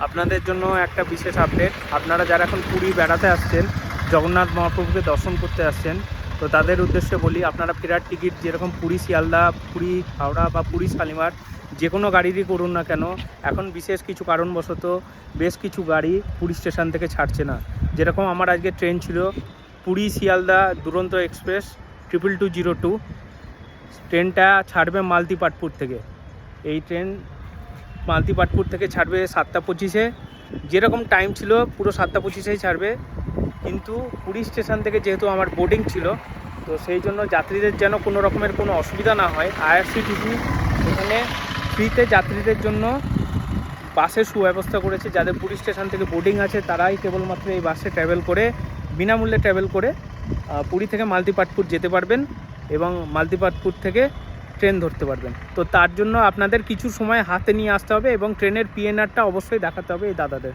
আপনাদের জন্য একটা বিশেষ আপডেট। আপনারা যারা এখন পুরী বেড়াতে আসছেন, জগন্নাথ মহাপ্রভুকে দর্শন করতে আসছেন, তো তাদের উদ্দেশ্যে বলি, আপনারা ফেরার টিকিট যেরকম পুরী শিয়ালদা, পুরী হাওড়া বা পুরী শালিমার যে কোনো গাড়িরই করুন না কেন, এখন বিশেষ কিছু কারণবশত বেশ কিছু গাড়ি পুরী স্টেশন থেকে ছাড়ছে না। যেরকম আমার আজকে ট্রেন ছিল পুরী শিয়ালদা দুরন্ত এক্সপ্রেস 2202, ট্রেনটা ছাড়বে মালতিপাটপুর থেকে। এই ট্রেন মালতিপাটপুর থেকে ছাড়বে 7টা 25-এ, যেরকম টাইম ছিল পুরো 7টা 25-এই ছাড়বে। কিন্তু পুরী স্টেশন থেকে যেহেতু আমার বোর্ডিং ছিল, তো সেই জন্য যাত্রীদের যেন কোনো রকমের কোনো অসুবিধা না হয়, আইআরসিটিসি এখানে ফ্রিতে যাত্রীদের জন্য বাসের সুব্যবস্থা করেছে। যাদের পুরী স্টেশন থেকে বোর্ডিং আছে তারাই কেবলমাত্র এই বাসে ট্রাভেল করে, বিনামূল্যে ট্রাভেল করে পুরী থেকে মালতিপাটপুর যেতে পারবেন এবং মালতিপাটপুর থেকে ট্রেন ধরতে পারবেন। তো তার জন্য আপনাদের কিছু সময় হাতে নিয়ে আসতে হবে এবং ট্রেনের পিএনআরটা অবশ্যই দেখাতে হবে এই দাদাদের।